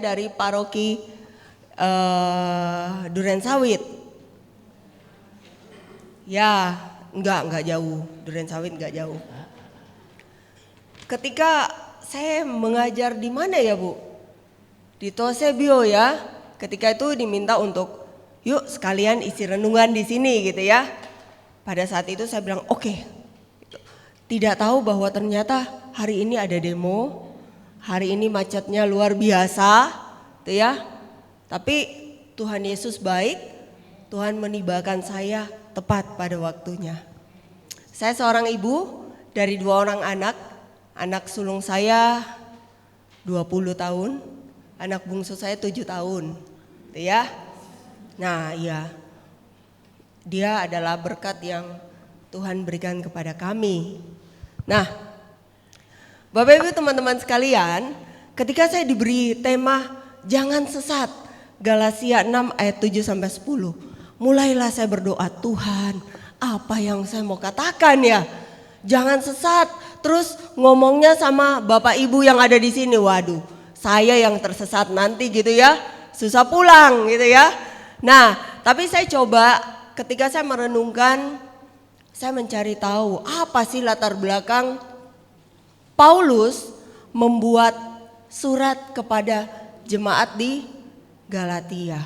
dari paroki Durensawit. Ya, enggak jauh. Durensawit enggak jauh. Ketika saya mengajar di mana ya Bu? Di Tosebio ya. Ketika itu diminta untuk yuk sekalian isi renungan di sini gitu ya. Pada saat itu saya bilang oke. Tidak tahu bahwa ternyata hari ini ada demo. Hari ini macetnya luar biasa, gitu ya. Tapi Tuhan Yesus baik. Tuhan menibakan saya tepat pada waktunya. Saya seorang ibu dari 2 orang anak. Anak sulung saya 20 tahun, anak bungsu saya 7 tahun. Gitu ya. Nah, iya. Dia adalah berkat yang Tuhan berikan kepada kami. Nah, Bapak Ibu teman-teman sekalian, ketika saya diberi tema jangan sesat, Galatia 6 ayat 7 sampai 10. Mulailah saya berdoa, Tuhan, apa yang saya mau katakan ya? Jangan sesat. Terus ngomongnya sama Bapak Ibu yang ada di sini, waduh, saya yang tersesat nanti gitu ya, susah pulang gitu ya. Nah, tapi saya coba ketika saya merenungkan, saya mencari tahu apa sih latar belakang Paulus membuat surat kepada jemaat di Galatia.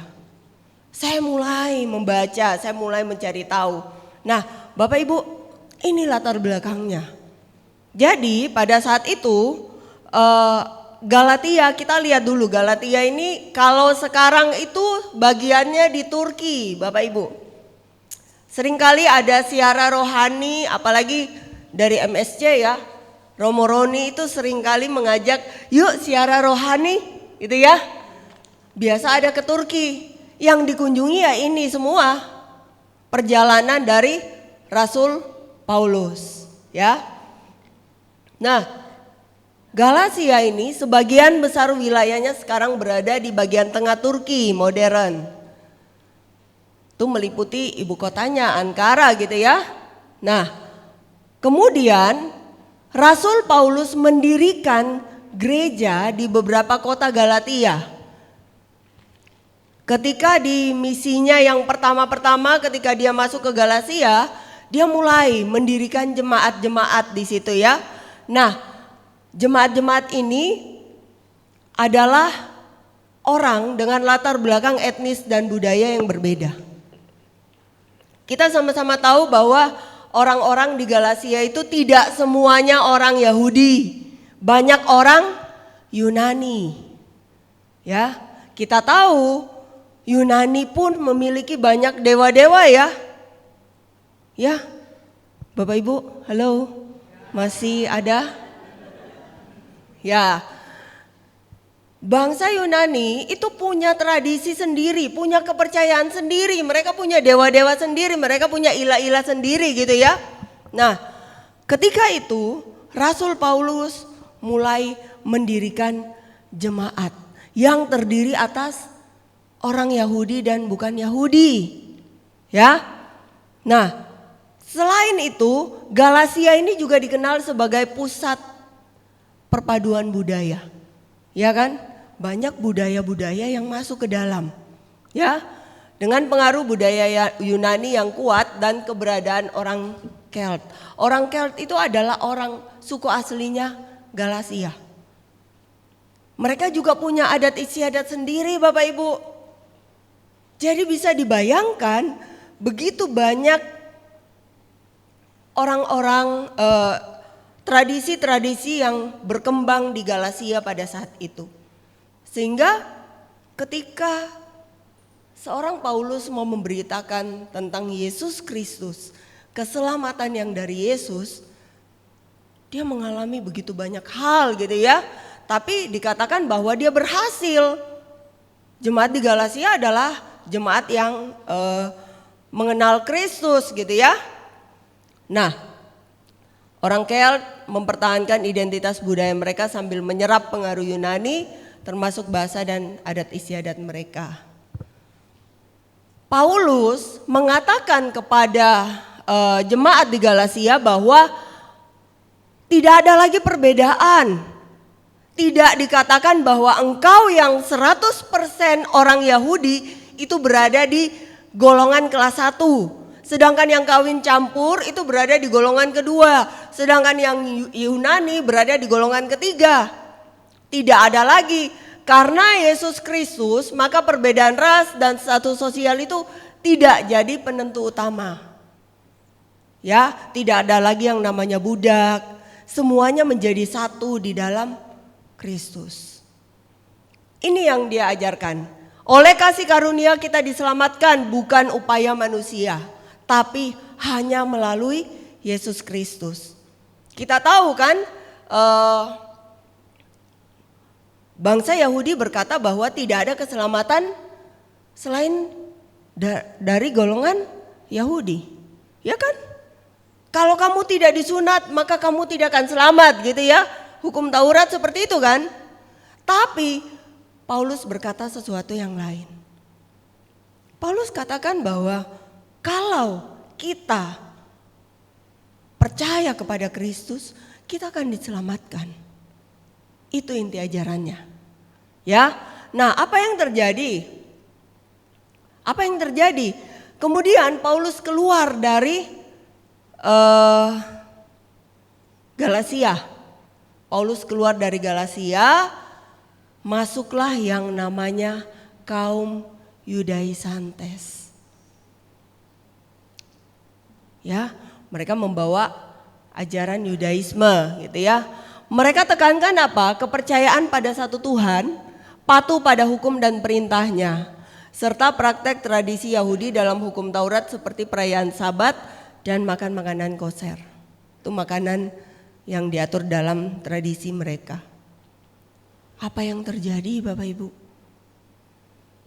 Saya mulai membaca, saya mulai mencari tahu. Nah, Bapak Ibu, ini latar belakangnya. Jadi pada saat itu Galatia, kita lihat dulu Galatia ini kalau sekarang itu bagiannya di Turki, Bapak Ibu. Seringkali ada siara rohani, apalagi dari MSC ya. Romo Roni itu seringkali mengajak, yuk siara rohani gitu ya. Biasa ada ke Turki, yang dikunjungi ya ini semua perjalanan dari Rasul Paulus ya. Nah, Galatia ini sebagian besar wilayahnya sekarang berada di bagian tengah Turki modern. Itu meliputi ibu kotanya Ankara gitu ya. Nah, kemudian Rasul Paulus mendirikan gereja di beberapa kota Galatia. Ketika di misinya yang pertama-pertama ketika dia masuk ke Galatia, dia mulai mendirikan jemaat-jemaat di situ ya. Nah, jemaat-jemaat ini adalah orang dengan latar belakang etnis dan budaya yang berbeda. Kita sama-sama tahu bahwa orang-orang di Galatia itu tidak semuanya orang Yahudi. Banyak orang Yunani. Ya, kita tahu Yunani pun memiliki banyak dewa-dewa ya. Ya, Bapak Ibu, halo. Masih ada? Ya. Bangsa Yunani itu punya tradisi sendiri, punya kepercayaan sendiri, mereka punya dewa-dewa sendiri, mereka punya ilah-ilah sendiri gitu ya. Nah, ketika itu Rasul Paulus mulai mendirikan jemaat yang terdiri atas orang Yahudi dan bukan Yahudi. Ya. Nah, selain itu, Galatia ini juga dikenal sebagai pusat perpaduan budaya. Ya kan? Banyak budaya-budaya yang masuk ke dalam. Ya. Dengan pengaruh budaya Yunani yang kuat dan keberadaan orang Kelt. Orang Kelt itu adalah orang suku aslinya Galatia. Mereka juga punya adat istiadat sendiri, Bapak Ibu. Jadi bisa dibayangkan begitu banyak orang-orang tradisi-tradisi yang berkembang di Galatia pada saat itu. Sehingga ketika seorang Paulus mau memberitakan tentang Yesus Kristus, keselamatan yang dari Yesus, dia mengalami begitu banyak hal gitu ya. Tapi dikatakan bahwa dia berhasil. Jemaat di Galatia adalah jemaat yang mengenal Kristus gitu ya. Nah, orang Kelt mempertahankan identitas budaya mereka sambil menyerap pengaruh Yunani termasuk bahasa dan adat istiadat mereka. Paulus mengatakan kepada jemaat di Galatia bahwa tidak ada lagi perbedaan. Tidak dikatakan bahwa engkau yang 100% orang Yahudi itu berada di golongan kelas 1. Sedangkan yang kawin campur itu berada di golongan kedua. Sedangkan yang Yunani berada di golongan ketiga. Tidak ada lagi. Karena Yesus Kristus, maka perbedaan ras dan status sosial itu tidak jadi penentu utama. Ya, tidak ada lagi yang namanya budak. Semuanya menjadi satu di dalam Kristus. Ini yang dia ajarkan. Oleh kasih karunia kita diselamatkan, bukan upaya manusia, tapi hanya melalui Yesus Kristus. Kita tahu kan, bangsa Yahudi berkata bahwa tidak ada keselamatan selain dari golongan Yahudi. Ya kan? Kalau kamu tidak disunat, maka kamu tidak akan selamat gitu ya. Hukum Taurat seperti itu kan. Tapi Paulus berkata sesuatu yang lain. Paulus katakan bahwa kalau kita percaya kepada Kristus, kita akan diselamatkan. Itu inti ajarannya. Ya. Nah, apa yang terjadi? Apa yang terjadi? Kemudian Paulus keluar dari Galatia. Paulus keluar dari Galatia, masuklah yang namanya kaum Yudaisantes. Ya, mereka membawa ajaran Yudaisme gitu ya. Mereka tekankan apa? Kepercayaan pada satu Tuhan, patuh pada hukum dan perintahnya, serta praktek tradisi Yahudi dalam hukum Taurat seperti perayaan Sabat dan makan makanan kosher. Itu makanan yang diatur dalam tradisi mereka. Apa yang terjadi Bapak Ibu?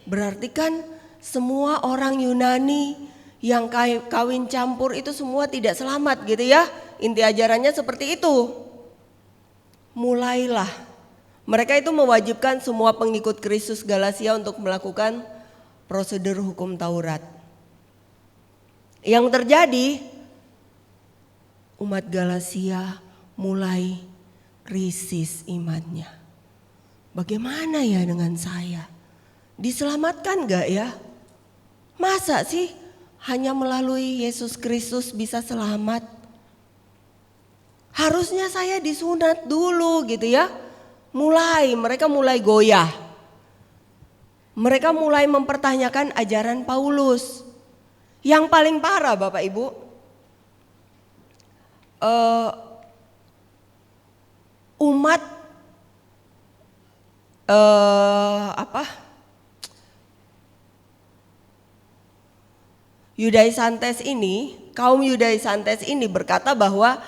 Berarti kan semua orang Yunani yang kawin campur itu semua tidak selamat gitu ya. Inti ajarannya seperti itu. Mulailah mereka itu mewajibkan semua pengikut Kristus Galatia untuk melakukan prosedur hukum Taurat. Yang terjadi, umat Galatia mulai krisis imannya. Bagaimana ya dengan saya? Diselamatkan gak ya? Masa sih hanya melalui Yesus Kristus bisa selamat? Harusnya saya disunat dulu gitu ya. Mereka mulai goyah. Mereka mulai mempertanyakan ajaran Paulus. Yang paling parah Bapak Ibu, umat Yudaisantes ini, kaum Yudaisantes ini berkata bahwa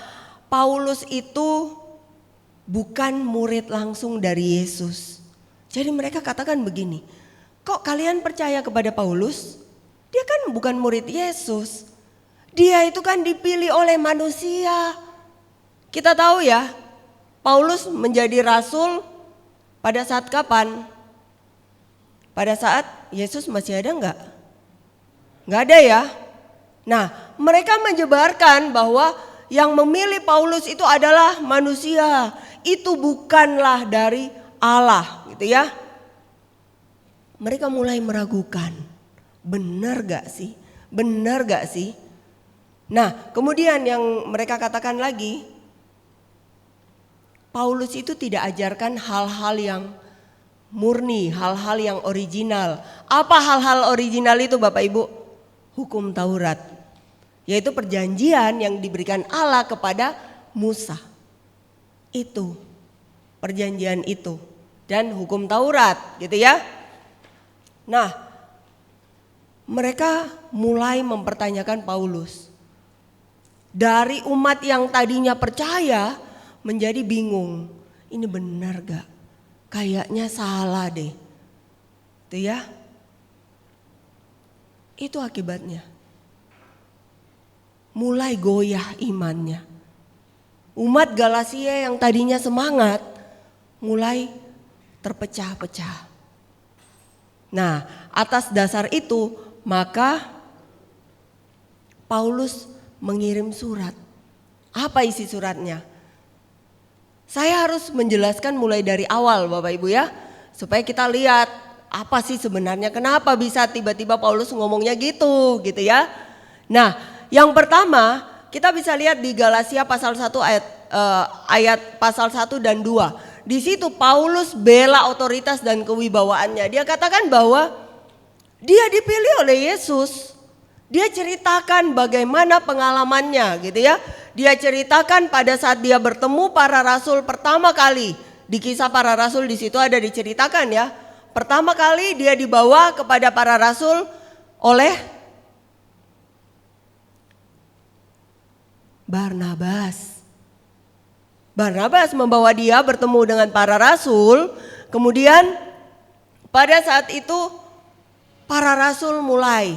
Paulus itu bukan murid langsung dari Yesus. Jadi mereka katakan begini, kok kalian percaya kepada Paulus? Dia kan bukan murid Yesus. Dia itu kan dipilih oleh manusia. Kita tahu ya, Paulus menjadi rasul pada saat kapan? Pada saat Yesus masih ada enggak? Enggak ada ya. Nah, mereka menyebarkan bahwa yang memilih Paulus itu adalah manusia. Itu bukanlah dari Allah gitu ya. Mereka mulai meragukan. Benar gak sih? Benar gak sih? Nah, kemudian yang mereka katakan lagi, Paulus itu tidak ajarkan hal-hal yang murni, hal-hal yang original. Apa hal-hal original itu Bapak Ibu? Hukum Taurat, yaitu perjanjian yang diberikan Allah kepada Musa. Itu, perjanjian itu dan hukum Taurat gitu ya. Nah, mereka mulai mempertanyakan Paulus. Dari umat yang tadinya percaya menjadi bingung. Ini benar gak? Kayaknya salah deh. Itu ya. Itu akibatnya. Mulai goyah imannya. Umat Galatia yang tadinya semangat mulai terpecah-pecah. Nah, atas dasar itu maka Paulus mengirim surat. Apa isi suratnya? Saya harus menjelaskan mulai dari awal Bapak Ibu ya, supaya kita lihat apa sih sebenarnya, kenapa bisa tiba-tiba Paulus ngomongnya gitu ya. Nah, yang pertama kita bisa lihat di Galatia pasal 1 ayat pasal 1 dan 2. Di situ Paulus bela otoritas dan kewibawaannya. Dia katakan bahwa dia dipilih oleh Yesus. Dia ceritakan bagaimana pengalamannya gitu ya. Dia ceritakan pada saat dia bertemu para rasul pertama kali. Di Kisah Para Rasul di situ ada diceritakan ya. Pertama kali dia dibawa kepada para rasul oleh Barnabas. Barnabas membawa dia bertemu dengan para rasul. Kemudian pada saat itu para rasul mulai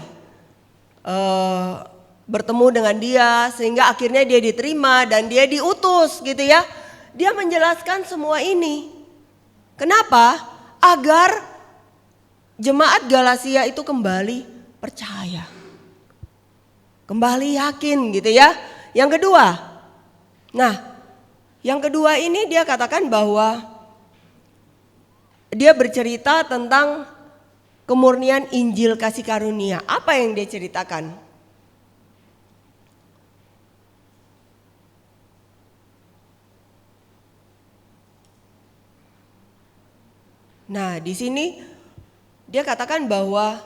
bertemu dengan dia, sehingga akhirnya dia diterima dan dia diutus gitu ya. Dia menjelaskan semua ini. Kenapa? Agar jemaat Galatia itu kembali percaya, kembali yakin gitu ya. Yang kedua ini dia katakan bahwa dia bercerita tentang kemurnian Injil kasih karunia. Apa yang dia ceritakan? Nah, di sini dia katakan bahwa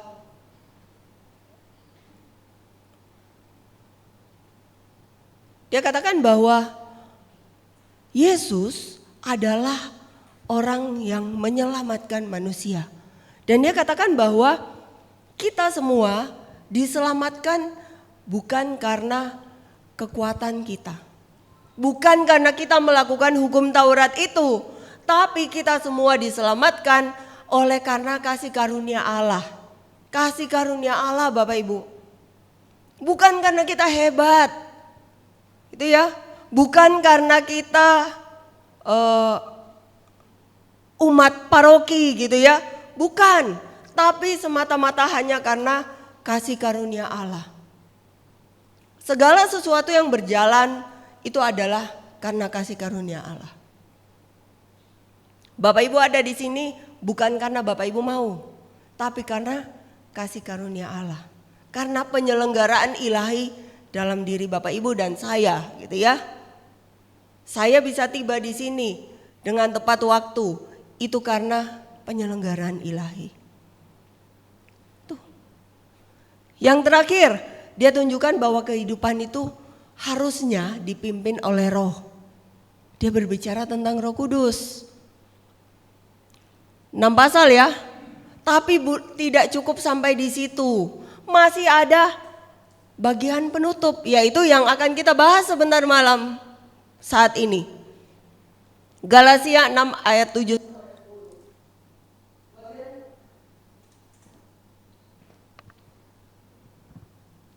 Yesus adalah orang yang menyelamatkan manusia. Dan dia katakan bahwa kita semua diselamatkan bukan karena kekuatan kita. Bukan karena kita melakukan hukum Taurat itu. Tapi kita semua diselamatkan oleh karena kasih karunia Allah. Kasih karunia Allah Bapak Ibu. Bukan karena kita hebat. Itu ya. Bukan karena kita umat paroki gitu ya. Bukan, tapi semata-mata hanya karena kasih karunia Allah. Segala sesuatu yang berjalan itu adalah karena kasih karunia Allah. Bapak Ibu ada di sini bukan karena Bapak Ibu mau, tapi karena kasih karunia Allah. Karena penyelenggaraan ilahi dalam diri Bapak Ibu dan saya gitu ya. Saya bisa tiba di sini dengan tepat waktu itu karena penyelenggaraan ilahi. Tuh. Yang terakhir, dia tunjukkan bahwa kehidupan itu harusnya dipimpin oleh Roh. Dia berbicara tentang Roh Kudus. 6 pasal ya. Tapi tidak cukup sampai di situ. Masih ada bagian penutup, yaitu yang akan kita bahas sebentar malam saat ini. Galatia 6 ayat 7.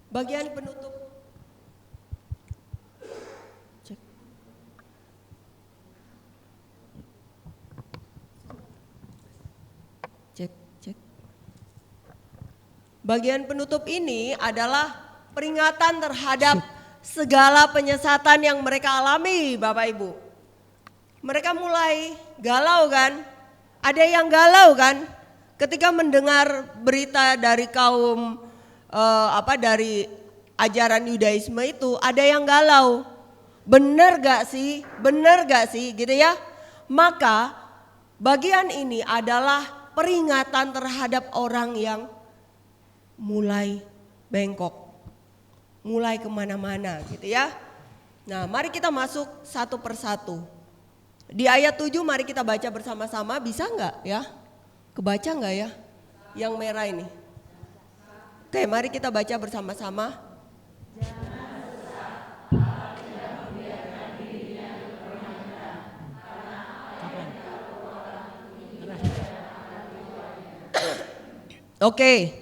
Bagian penutup. Cek. Bagian penutup ini adalah peringatan terhadap segala penyesatan yang mereka alami, Bapak Ibu. Mereka mulai galau kan? Ada yang galau kan? Ketika mendengar berita dari kaum dari ajaran Yudaisme itu, ada yang galau. Benar gak sih gitu ya. Maka bagian ini adalah peringatan terhadap orang yang mulai bengkok, mulai kemana-mana gitu ya. Nah mari kita masuk satu persatu. Di ayat 7 mari kita baca bersama-sama, bisa gak ya? Kebaca gak ya? Yang merah ini. Oke, mari kita baca bersama-sama. Oke.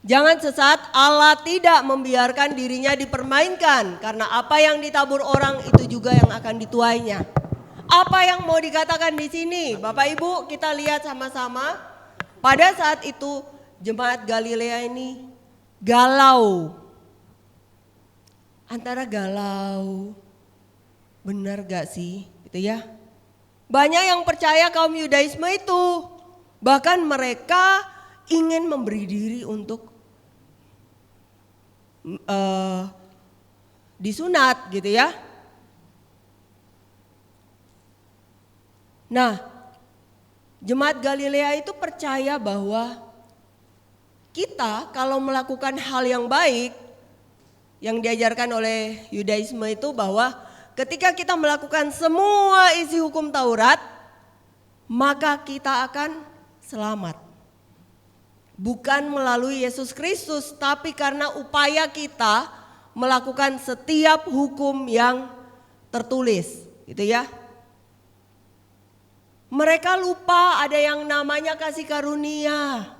Jangan sesat, Allah tidak membiarkan dirinya dipermainkan, karena apa yang ditabur orang itu juga yang akan dituainya. Apa yang mau dikatakan di sini? Bapak Ibu, kita lihat sama-sama. Pada saat itu jemaat Galilea ini galau. Antara galau, benar gak sih? Gitu gitu ya. Banyak yang percaya kaum Yudaisme itu, bahkan mereka ingin memberi diri untuk disunat gitu ya. Nah, jemaat Galilea itu percaya bahwa kita kalau melakukan hal yang baik, yang diajarkan oleh Yudaisme itu bahwa ketika kita melakukan semua isi hukum Taurat, maka kita akan selamat. Bukan melalui Yesus Kristus, tapi karena upaya kita melakukan setiap hukum yang tertulis, gitu ya. Mereka lupa ada yang namanya kasih karunia.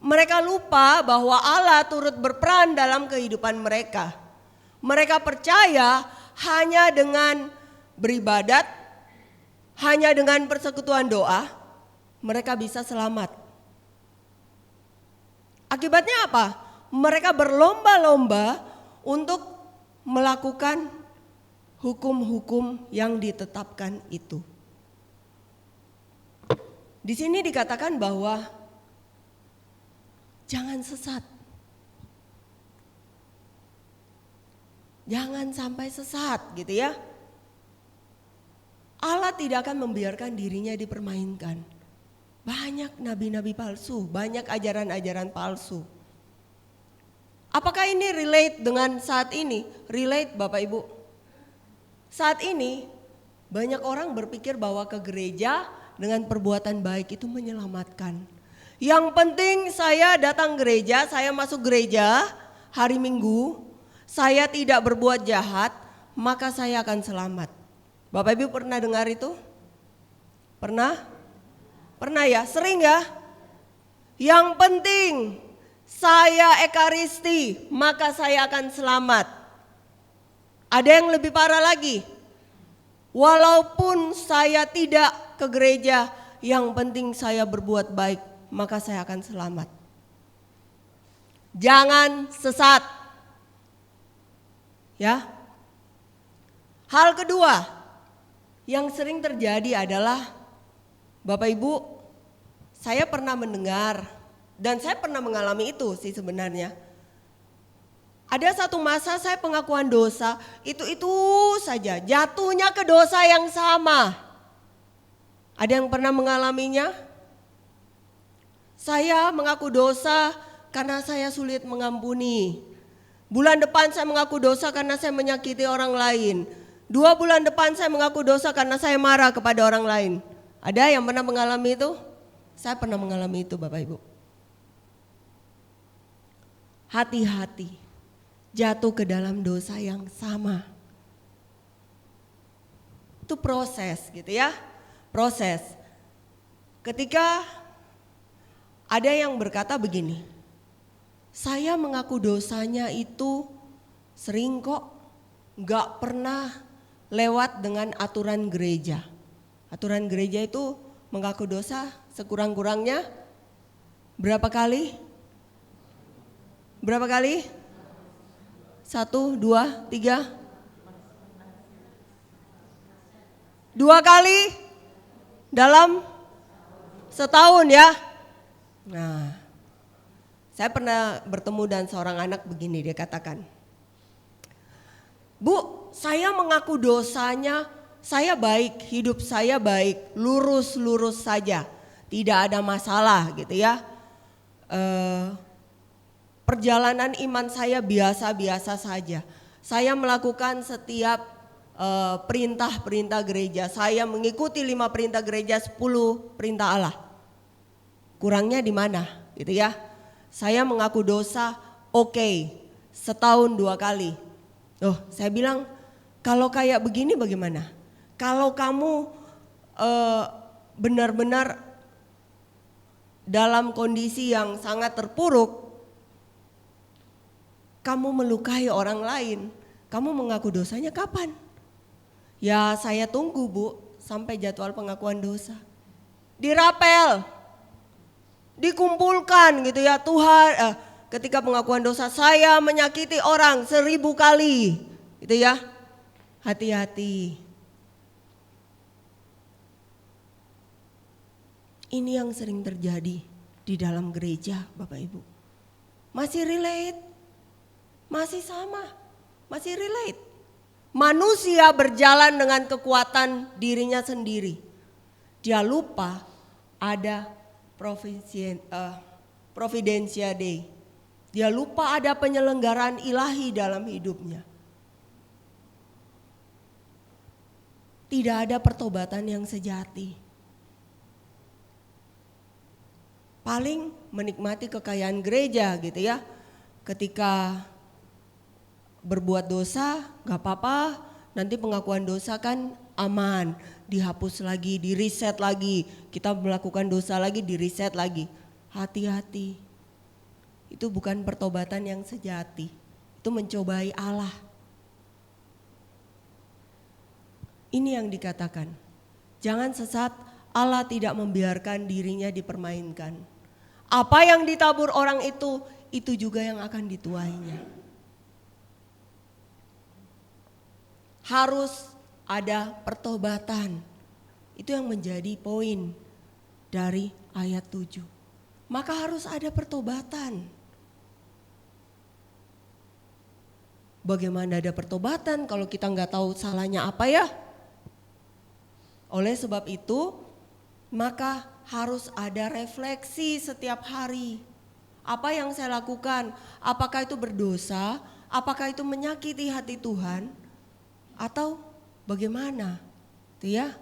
Mereka lupa bahwa Allah turut berperan dalam kehidupan mereka. Mereka percaya hanya dengan beribadat, hanya dengan persekutuan doa, mereka bisa selamat. Akibatnya apa? Mereka berlomba-lomba untuk melakukan hukum-hukum yang ditetapkan itu. Di sini dikatakan bahwa jangan sesat. Jangan sampai sesat gitu ya. Allah tidak akan membiarkan dirinya dipermainkan. Banyak nabi-nabi palsu, banyak ajaran-ajaran palsu. Apakah ini relate dengan saat ini? Relate Bapak Ibu. Saat ini banyak orang berpikir bahwa ke gereja dengan perbuatan baik itu menyelamatkan. Yang penting saya datang gereja, saya masuk gereja hari Minggu, saya tidak berbuat jahat, maka saya akan selamat. Bapak Ibu pernah dengar itu? Pernah? Pernah ya? Sering ya? Yang penting saya ekaristi, maka saya akan selamat. Ada yang lebih parah lagi. Walaupun saya tidak ke gereja, yang penting saya berbuat baik, maka saya akan selamat. Jangan sesat. Ya. Hal kedua yang sering terjadi adalah, Bapak Ibu, saya pernah mendengar dan saya pernah mengalami itu sih sebenarnya. Ada satu masa saya pengakuan dosa, itu saja jatuhnya ke dosa yang sama. Ada yang pernah mengalaminya? Saya mengaku dosa karena saya sulit mengampuni. Bulan depan saya mengaku dosa karena saya menyakiti orang lain. 2 bulan depan saya mengaku dosa karena saya marah kepada orang lain. Ada yang pernah mengalami itu? Saya pernah mengalami itu Bapak Ibu. Hati-hati jatuh ke dalam dosa yang sama. Itu proses gitu ya. Proses. Ketika ada yang berkata begini, saya mengaku dosanya itu sering kok, gak pernah lewat dengan aturan gereja. Aturan gereja itu mengaku dosa sekurang-kurangnya berapa kali? Berapa kali? 1, 2, 3. 2 kali dalam setahun ya. Nah, saya pernah bertemu dan seorang anak begini, dia katakan, Bu, saya mengaku dosanya, saya baik, hidup saya baik, lurus-lurus saja, tidak ada masalah gitu ya. Perjalanan iman saya biasa-biasa saja. Saya melakukan setiap perintah-perintah gereja. Saya mengikuti 5 perintah gereja, 10 perintah Allah. Kurangnya di mana gitu ya. Saya mengaku dosa, oke, setahun 2 kali. Saya bilang, kalau kayak begini bagaimana? Kalau kamu benar-benar dalam kondisi yang sangat terpuruk, kamu melukai orang lain, kamu mengaku dosanya kapan? Ya saya tunggu Bu, sampai jadwal pengakuan dosa. Dirapel, dikumpulkan gitu ya Tuhan. Ketika pengakuan dosa, saya menyakiti orang 1000 kali gitu ya. Hati-hati. Ini yang sering terjadi di dalam gereja, Bapak Ibu. Masih relate, masih sama, masih relate. Manusia berjalan dengan kekuatan dirinya sendiri. Dia lupa ada Providentia Dei. Dia lupa ada penyelenggaraan ilahi dalam hidupnya. Tidak ada pertobatan yang sejati. Paling menikmati kekayaan gereja gitu ya. Ketika berbuat dosa gak apa-apa, nanti pengakuan dosa kan aman, dihapus lagi, di-reset lagi. Kita melakukan dosa lagi, di-reset lagi. Hati-hati, itu bukan pertobatan yang sejati. Itu mencobai Allah. Ini yang dikatakan, jangan sesat, Allah tidak membiarkan dirinya dipermainkan. Apa yang ditabur orang itu juga yang akan dituainya. Harus ada pertobatan. Itu yang menjadi poin dari ayat 7. Maka harus ada pertobatan. Bagaimana ada pertobatan kalau kita nggak tahu salahnya apa ya? Oleh sebab itu, maka harus ada refleksi setiap hari. Apa yang saya lakukan? Apakah itu berdosa? Apakah itu menyakiti hati Tuhan? Atau bagaimana? Itu ya.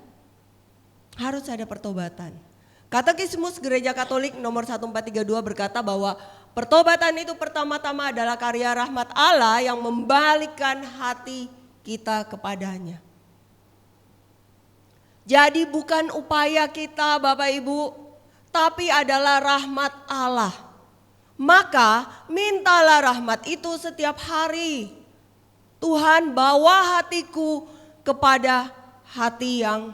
Harus ada pertobatan. Katekismus Gereja Katolik nomor 1432 berkata bahwa pertobatan itu pertama-tama adalah karya rahmat Allah yang membalikkan hati kita kepadanya. Jadi bukan upaya kita Bapak Ibu, tapi adalah rahmat Allah. Maka mintalah rahmat itu setiap hari. Tuhan, bawa hatiku kepada hati yang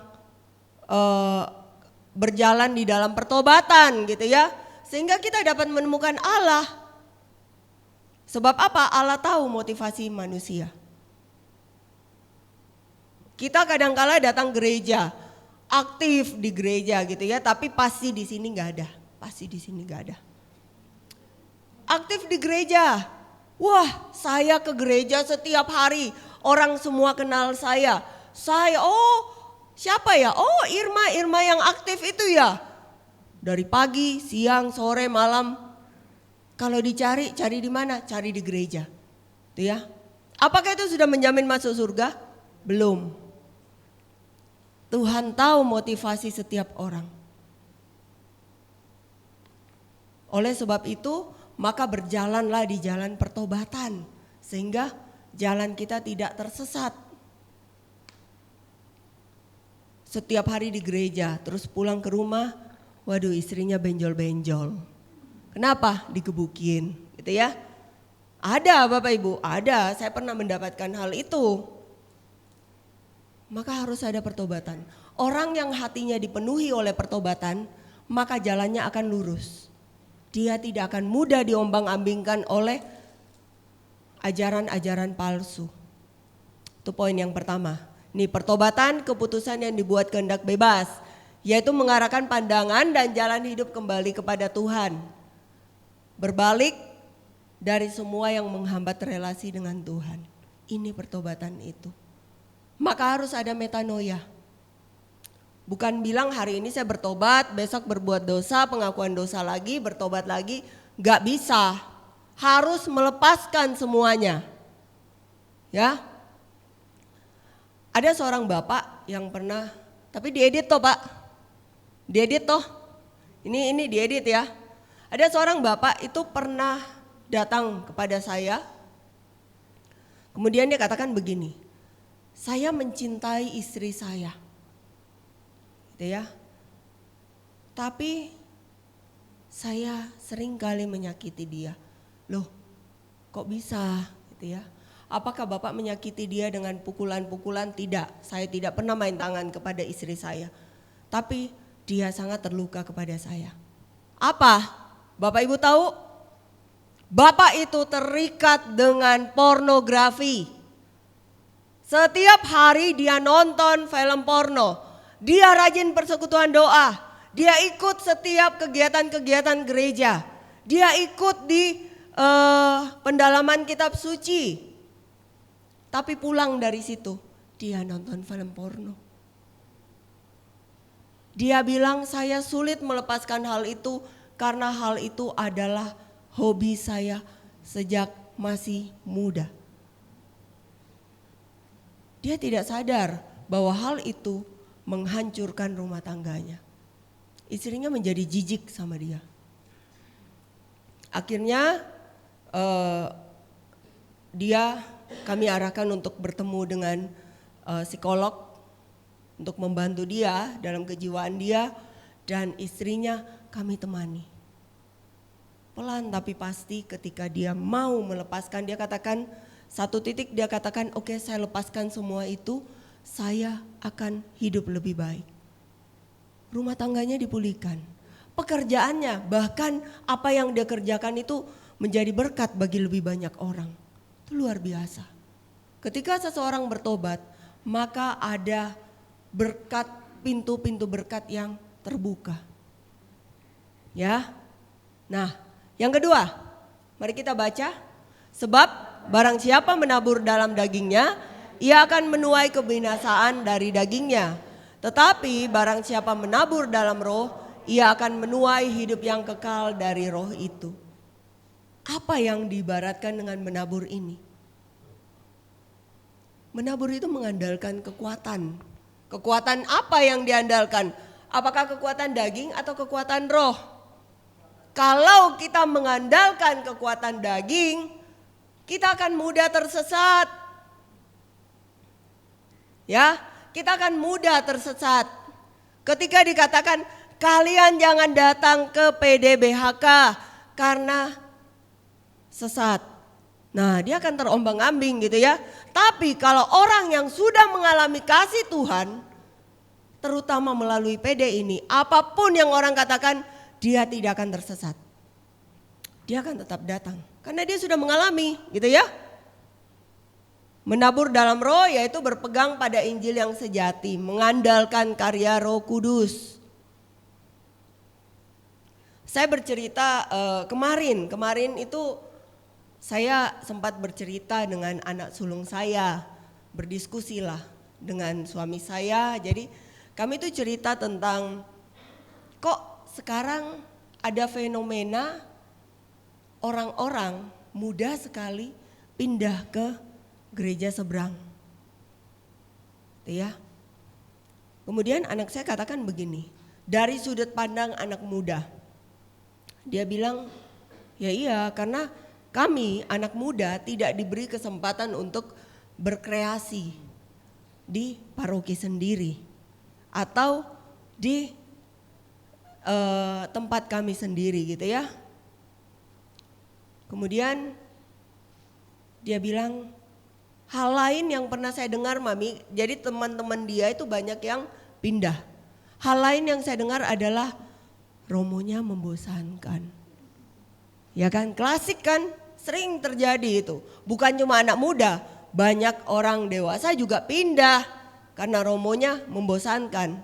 berjalan di dalam pertobatan gitu ya. Sehingga kita dapat menemukan Allah. Sebab apa? Allah tahu motivasi manusia. Kita kadang-kala datang gereja, aktif di gereja gitu ya, tapi pasti di sini nggak ada. Pasti di sini nggak ada. Aktif di gereja. Wah, saya ke gereja setiap hari. Orang semua kenal saya. Siapa ya? Oh, Irma yang aktif itu ya. Dari pagi, siang, sore, malam. Kalau dicari, cari di mana? Cari di gereja. Itu ya. Apakah itu sudah menjamin masuk surga? Belum. Tuhan tahu motivasi setiap orang. Oleh sebab itu, maka berjalanlah di jalan pertobatan. Sehingga jalan kita tidak tersesat. Setiap hari di gereja, terus pulang ke rumah, waduh istrinya benjol-benjol. Kenapa? Digebukin gitu ya. Ada Bapak Ibu, ada. Saya pernah mendapatkan hal itu. Maka harus ada pertobatan. Orang yang hatinya dipenuhi oleh pertobatan, maka jalannya akan lurus. Dia tidak akan mudah diombang-ambingkan oleh ajaran-ajaran palsu. Itu poin yang pertama. Ini pertobatan, keputusan yang dibuat kehendak bebas, yaitu mengarahkan pandangan dan jalan hidup kembali kepada Tuhan. Berbalik dari semua yang menghambat relasi dengan Tuhan. Ini pertobatan itu. Maka harus ada metanoia. Bukan bilang hari ini saya bertobat, besok berbuat dosa, pengakuan dosa lagi, bertobat lagi. Gak bisa. Harus melepaskan semuanya. Ya. Ada seorang bapak yang pernah, tapi diedit toh Pak. Diedit toh. Ini diedit ya. Ada seorang bapak itu pernah datang kepada saya. Kemudian dia katakan begini, saya mencintai istri saya. Gitu ya. Tapi saya sering kali menyakiti dia. Loh, kok bisa gitu ya? Apakah Bapak menyakiti dia dengan pukulan-pukulan? Tidak, saya tidak pernah main tangan kepada istri saya. Tapi dia sangat terluka kepada saya. Apa? Bapak Ibu tahu? Bapak itu terikat dengan pornografi. Setiap hari dia nonton film porno. Dia rajin persekutuan doa. Dia ikut setiap kegiatan-kegiatan gereja. Dia ikut di pendalaman kitab suci. Tapi pulang dari situ, dia nonton film porno. Dia bilang, saya sulit melepaskan hal itu karena hal itu adalah hobi saya sejak masih muda. Dia tidak sadar bahwa hal itu menghancurkan rumah tangganya. Istrinya menjadi jijik sama dia. Akhirnya kami arahkan untuk bertemu dengan psikolog untuk membantu dia dalam kejiwaan dia, dan istrinya kami temani. Pelan tapi pasti ketika dia mau melepaskan, dia katakan satu titik, dia katakan oke, saya lepaskan semua itu, saya akan hidup lebih baik. Rumah tangganya dipulihkan. Pekerjaannya, bahkan apa yang dia kerjakan itu menjadi berkat bagi lebih banyak orang. Itu luar biasa. Ketika seseorang bertobat, maka ada berkat, pintu-pintu berkat yang terbuka. Ya. Nah, yang kedua, mari kita baca. Sebab barang siapa menabur dalam dagingnya, ia akan menuai kebinasaan dari dagingnya. Tetapi barang siapa menabur dalam roh, ia akan menuai hidup yang kekal dari roh itu. Apa yang diibaratkan dengan menabur ini? Menabur itu mengandalkan kekuatan. Kekuatan apa yang diandalkan? Apakah kekuatan daging atau kekuatan roh? Kalau kita mengandalkan kekuatan daging, kita akan mudah tersesat. Ya, kita akan mudah tersesat. Ketika dikatakan kalian jangan datang ke PDBHK karena sesat. Nah, dia akan terombang-ambing gitu ya. Tapi kalau orang yang sudah mengalami kasih Tuhan, terutama melalui PD ini, apapun yang orang katakan, dia tidak akan tersesat. Dia akan tetap datang karena dia sudah mengalami gitu ya. Menabur dalam roh yaitu berpegang pada Injil yang sejati, mengandalkan karya Roh Kudus. Saya bercerita kemarin itu saya sempat bercerita dengan anak sulung saya, berdiskusilah dengan suami saya. Jadi kami itu cerita tentang kok sekarang ada fenomena orang-orang muda sekali pindah ke gereja seberang. Ya. Kemudian anak saya katakan begini, dari sudut pandang anak muda. Dia bilang, ya iya karena kami anak muda tidak diberi kesempatan untuk berkreasi di paroki sendiri atau di tempat kami sendiri gitu ya. Kemudian dia bilang hal lain yang pernah saya dengar Mami, jadi teman-teman dia itu banyak yang pindah. Hal lain yang saya dengar adalah romonya membosankan. Ya kan, klasik kan? Sering terjadi itu. Bukan cuma anak muda, banyak orang dewasa juga pindah karena romonya membosankan.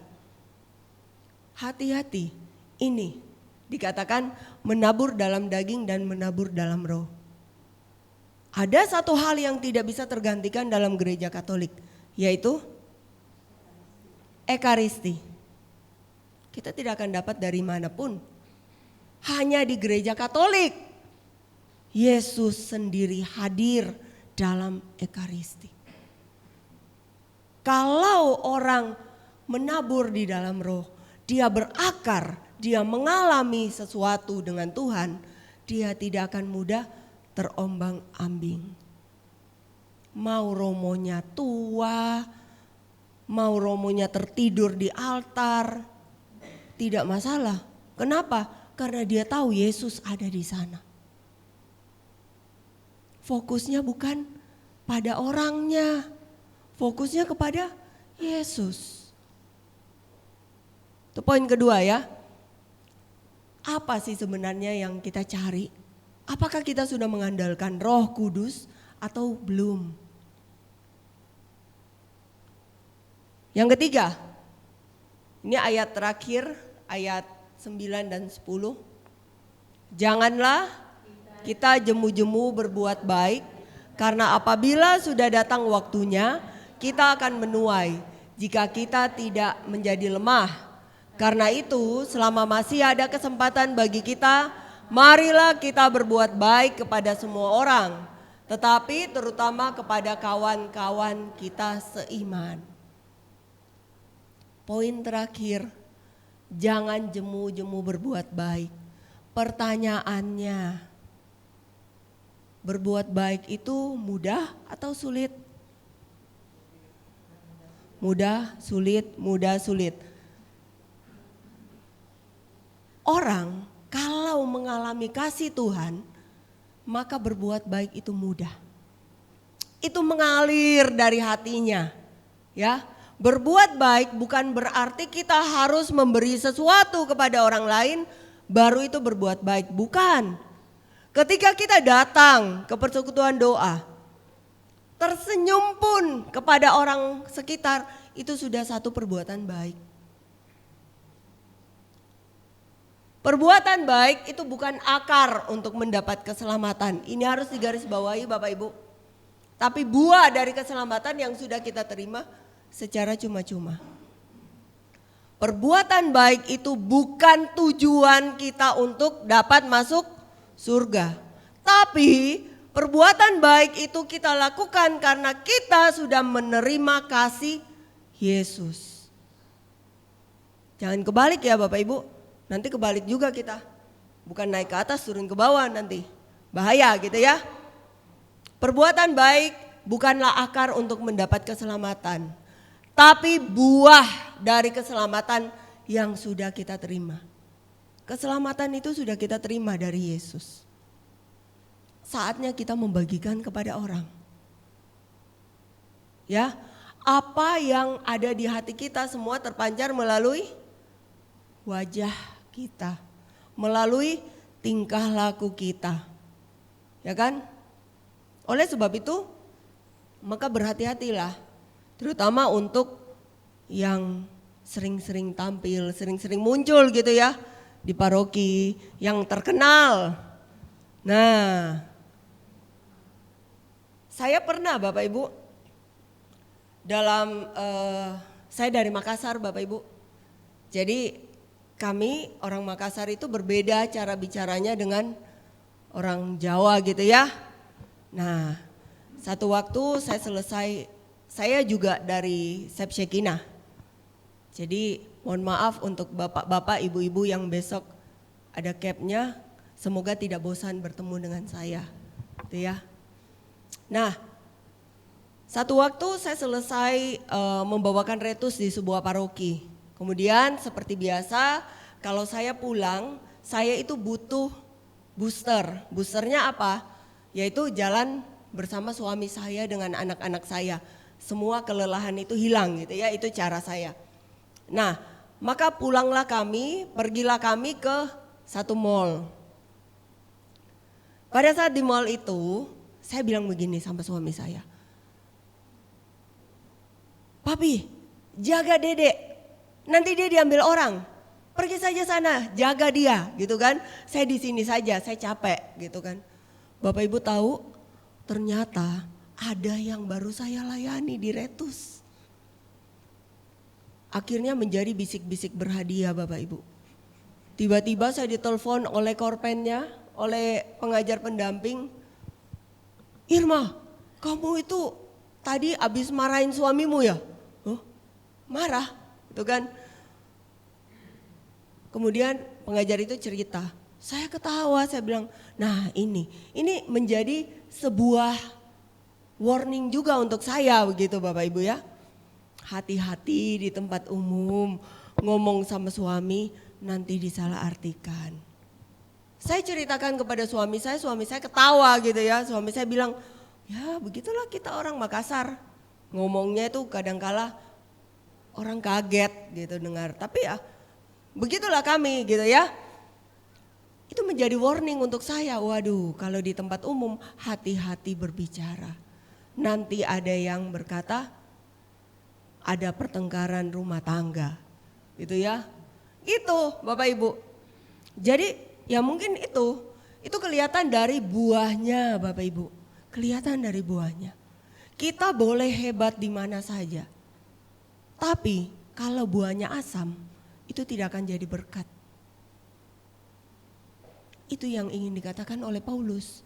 Hati-hati, ini dikatakan menabur dalam daging dan menabur dalam roh. Ada satu hal yang tidak bisa tergantikan dalam gereja Katolik, yaitu Ekaristi. Kita tidak akan dapat dari manapun, hanya di gereja Katolik. Yesus sendiri hadir dalam Ekaristi. Kalau orang menabur di dalam roh, dia berakar, dia mengalami sesuatu dengan Tuhan, dia tidak akan mudah terombang-ambing. Mau romonya tua, mau romonya tertidur di altar, tidak masalah. Kenapa? Karena dia tahu Yesus ada di sana. Fokusnya bukan pada orangnya, fokusnya kepada Yesus. Itu poin kedua ya. Apa sih sebenarnya yang kita cari? Apakah kita sudah mengandalkan Roh Kudus atau belum? Yang ketiga, ini ayat terakhir, ayat 9 dan 10. Janganlah kita jemu-jemu berbuat baik, karena apabila sudah datang waktunya, kita akan menuai jika kita tidak menjadi lemah. Karena itu, selama masih ada kesempatan bagi kita, marilah kita berbuat baik kepada semua orang, tetapi terutama kepada kawan-kawan kita seiman. Poin terakhir, jangan jemu-jemu berbuat baik. Pertanyaannya, berbuat baik itu mudah atau sulit? Mudah, sulit, mudah, sulit. Orang kalau mengalami kasih Tuhan, maka berbuat baik itu mudah. Itu mengalir dari hatinya, ya. Berbuat baik bukan berarti kita harus memberi sesuatu kepada orang lain baru itu berbuat baik, bukan. Ketika kita datang ke persekutuan doa, tersenyum pun kepada orang sekitar, itu sudah satu perbuatan baik. Perbuatan baik itu bukan akar untuk mendapat keselamatan. Ini harus digarisbawahi Bapak Ibu. Tapi buah dari keselamatan yang sudah kita terima secara cuma-cuma. Perbuatan baik itu bukan tujuan kita untuk dapat masuk surga. Tapi perbuatan baik itu kita lakukan karena kita sudah menerima kasih Yesus. Jangan kebalik ya Bapak Ibu. Nanti kebalik juga kita. Bukan naik ke atas turun ke bawah nanti. Bahaya gitu ya. Perbuatan baik bukanlah akar untuk mendapat keselamatan. Tapi buah dari keselamatan yang sudah kita terima. Keselamatan itu sudah kita terima dari Yesus. Saatnya kita membagikan kepada orang. Ya, apa yang ada di hati kita semua terpancar melalui wajah kita, melalui tingkah laku kita. Ya kan? Oleh sebab itu, maka berhati-hatilah. Terutama untuk yang sering-sering tampil, sering-sering muncul gitu ya di paroki, yang terkenal. Nah, saya pernah Bapak Ibu, saya dari Makassar Bapak Ibu. Jadi kami orang Makassar itu berbeda cara bicaranya dengan orang Jawa gitu ya. Nah, satu waktu saya juga dari Sep Shekinah. Jadi mohon maaf untuk bapak-bapak, ibu-ibu yang besok ada capnya, semoga tidak bosan bertemu dengan saya. Gitu ya. Nah, satu waktu saya selesai membawakan retus di sebuah paroki. Kemudian seperti biasa kalau saya pulang, saya itu butuh booster. Boosternya apa? Yaitu jalan bersama suami saya dengan anak-anak saya. Semua kelelahan itu hilang gitu ya, itu cara saya. Nah, maka pergilah kami ke satu mall. Pada saat di mall itu, saya bilang begini sama suami saya. Papi, jaga Dedek, nanti dia diambil orang. Pergi saja sana, jaga dia gitu kan. Saya di sini saja, saya capek gitu kan. Bapak Ibu tahu, ternyata ada yang baru saya layani di retus. Akhirnya menjadi bisik-bisik berhadiah Bapak Ibu. Tiba-tiba saya ditelepon oleh korpennya, oleh pengajar pendamping. Irma, kamu itu tadi habis marahin suamimu ya? Oh, marah gitu kan. Kemudian pengajar itu cerita. Saya ketawa, saya bilang, nah ini menjadi sebuah warning juga untuk saya begitu Bapak Ibu ya. Hati-hati di tempat umum ngomong sama suami nanti disalahartikan. Saya ceritakan kepada suami saya ketawa gitu ya. Suami saya bilang, ya begitulah kita orang Makassar. Ngomongnya itu kadangkala orang kaget gitu dengar. Tapi ya begitulah kami gitu ya. Itu menjadi warning untuk saya. Waduh, kalau di tempat umum hati-hati berbicara. Nanti ada yang berkata ada pertengkaran rumah tangga gitu ya. Itu Bapak Ibu. Jadi ya mungkin itu kelihatan dari buahnya Bapak Ibu. Kelihatan dari buahnya. Kita boleh hebat di mana saja. Tapi kalau buahnya asam, itu tidak akan jadi berkat. Itu yang ingin dikatakan oleh Paulus.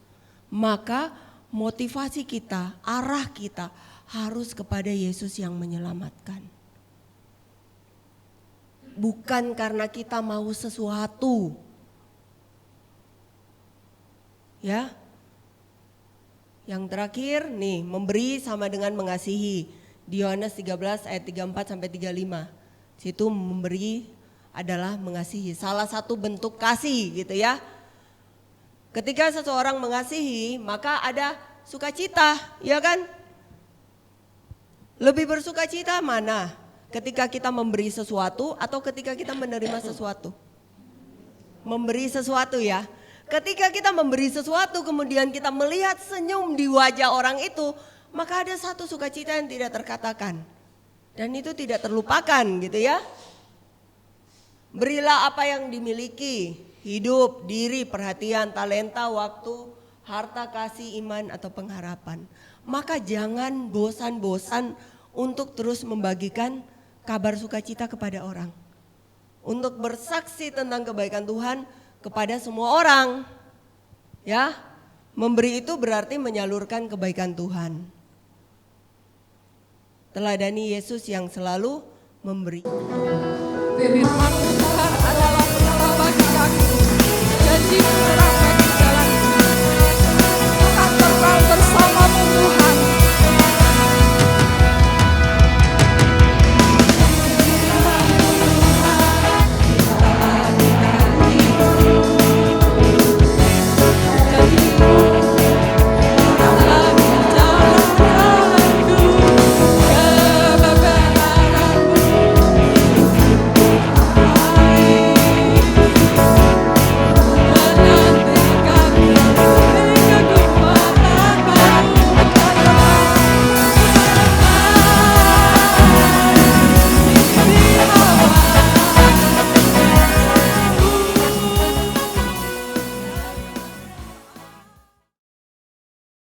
Maka motivasi kita, arah kita harus kepada Yesus yang menyelamatkan. Bukan karena kita mau sesuatu. Ya. Yang terakhir nih, memberi sama dengan mengasihi. Di Yohanes 13 ayat 34 sampai 35. Situ memberi adalah mengasihi. Salah satu bentuk kasih gitu ya. Ketika seseorang mengasihi, maka ada sukacita, ya kan? Lebih bersukacita mana? Ketika kita memberi sesuatu atau ketika kita menerima sesuatu? Memberi sesuatu ya. Ketika kita memberi sesuatu kemudian kita melihat senyum di wajah orang itu, maka ada satu sukacita yang tidak terkatakan. Dan itu tidak terlupakan gitu ya. Berilah apa yang dimiliki, hidup, diri, perhatian, talenta, waktu, harta, kasih, iman atau pengharapan. Maka jangan bosan-bosan untuk terus membagikan kabar sukacita kepada orang. Untuk bersaksi tentang kebaikan Tuhan kepada semua orang. Ya, memberi itu berarti menyalurkan kebaikan Tuhan. Teladani Yesus yang selalu memberi. Firman Tuhan adalah benar bagi kami. Janji